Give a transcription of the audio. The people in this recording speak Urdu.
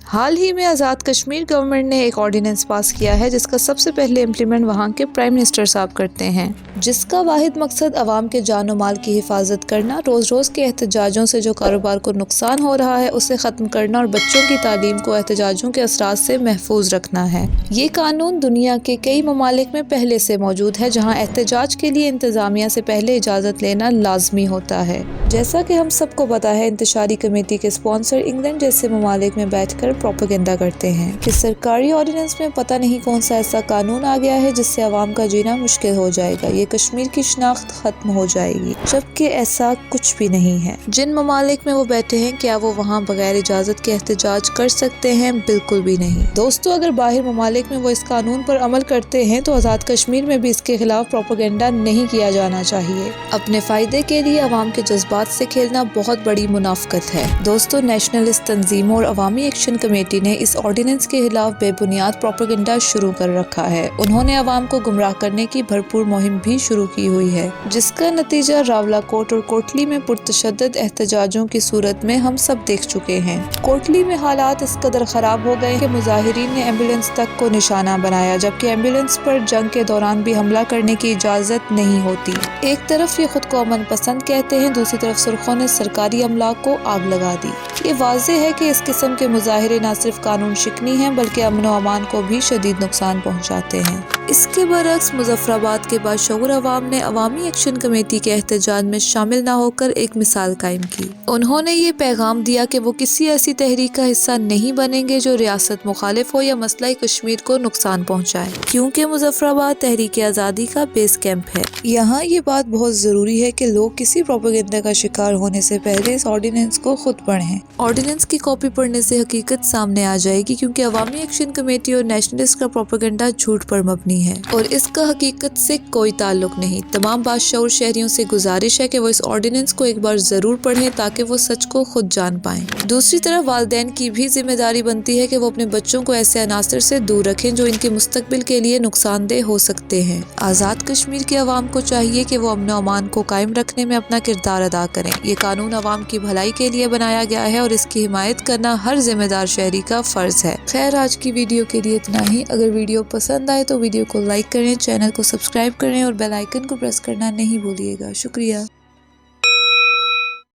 حال ہی میں آزاد کشمیر گورنمنٹ نے ایک آرڈیننس پاس کیا ہے جس کا سب سے پہلے امپلیمنٹ وہاں کے پرائم منسٹر صاحب کرتے ہیں، جس کا واحد مقصد عوام کے جان و مال کی حفاظت کرنا، روز روز کے احتجاجوں سے جو کاروبار کو نقصان ہو رہا ہے اسے ختم کرنا اور بچوں کی تعلیم کو احتجاجوں کے اثرات سے محفوظ رکھنا ہے۔ یہ قانون دنیا کے کئی ممالک میں پہلے سے موجود ہے جہاں احتجاج کے لیے انتظامیہ سے پہلے اجازت لینا لازمی ہوتا ہے۔ جیسا کہ ہم سب کو پتہ ہے، انتشاری کمیٹی کے اسپانسر انگلینڈ جیسے ممالک میں بیٹھ کر پروپیگنڈا کرتے ہیں کہ سرکاری آرڈیننس میں پتہ نہیں کون سا ایسا قانون آ گیا ہے جس سے عوام کا جینا مشکل ہو جائے گا، یہ کشمیر کی شناخت ختم ہو جائے گی، جبکہ ایسا کچھ بھی نہیں ہے۔ جن ممالک میں وہ بیٹھے ہیں، کیا وہ وہاں بغیر اجازت کے احتجاج کر سکتے ہیں؟ بالکل بھی نہیں۔ دوستو، اگر باہر ممالک میں وہ اس قانون پر عمل کرتے ہیں تو آزاد کشمیر میں بھی اس کے خلاف پروپیگنڈا نہیں کیا جانا چاہیے۔ اپنے فائدے کے لیے عوام کے جذبات سے کھیلنا بہت بڑی منافقت ہے۔ دوستو، نیشنلسٹ تنظیموں اور عوامی ایکشن کمیٹی نے اس آرڈیننس کے خلاف بے بنیاد پروپیگنڈا شروع کر رکھا ہے۔ انہوں نے عوام کو گمراہ کرنے کی بھرپور مہم بھی شروع کی ہوئی ہے، جس کا نتیجہ راولاکوٹ اور کوٹلی میں پرتشدد احتجاجوں کی صورت میں ہم سب دیکھ چکے ہیں۔ کوٹلی میں حالات اس قدر خراب ہو گئے کہ مظاہرین نے ایمبولینس تک کو نشانہ بنایا، جبکہ ایمبولینس پر جنگ کے دوران بھی حملہ کرنے کی اجازت نہیں ہوتی۔ ایک طرف یہ خود کو امن پسند کہتے ہیں، دوسری طرف سرخوں نے سرکاری املاک کو آگ لگا دی۔ یہ واضح ہے کہ اس قسم کے مظاہرے نہ صرف قانون شکنی ہیں بلکہ امن و امان کو بھی شدید نقصان پہنچاتے ہیں۔ اس کے برعکس مظفر آباد کے باشعور عوام نے عوامی ایکشن کمیٹی کے احتجاج میں شامل نہ ہو کر ایک مثال قائم کی۔ انہوں نے یہ پیغام دیا کہ وہ کسی ایسی تحریک کا حصہ نہیں بنیں گے جو ریاست مخالف ہو یا مسئلہ کشمیر کو نقصان پہنچائے، کیونکہ مظفر آباد تحریک آزادی کا بیس کیمپ ہے۔ یہاں یہ بات بہت ضروری ہے کہ لوگ کسی پروپیگنڈا کا شکار ہونے سے پہلے اس آرڈیننس کو خود پڑھیں۔ آرڈیننس کی کاپی پڑھنے سے حقیقت سامنے آ جائے گی، کیونکہ عوامی ایکشن کمیٹی اور نیشنلسٹ کا پروپیگنڈا جھوٹ پر مبنی ہے اور اس کا حقیقت سے کوئی تعلق نہیں۔ تمام باشعور شہریوں سے گزارش ہے کہ وہ اس آرڈیننس کو ایک بار ضرور پڑھیں تاکہ وہ سچ کو خود جان پائیں۔ دوسری طرف والدین کی بھی ذمہ داری بنتی ہے کہ وہ اپنے بچوں کو ایسے عناصر سے دور رکھیں جو ان کے مستقبل کے لیے نقصان دہ ہو سکتے ہیں۔ آزاد کشمیر کے عوام کو چاہیے کہ وہ امن و امان کو قائم رکھنے میں اپنا کردار ادا کریں۔ یہ قانون عوام کی بھلائی کے لیے بنایا گیا ہے اور اس کی حمایت کرنا ہر ذمہ دار شہری کا فرض ہے۔ خیر، آج کی ویڈیو کے لیے اتنا ہی۔ اگر ویڈیو پسند آئے تو ویڈیو کو لائک کریں، چینل کو سبسکرائب کریں اور بیل آئیکن کو پریس کرنا نہیں بھولیے گا۔ شکریہ۔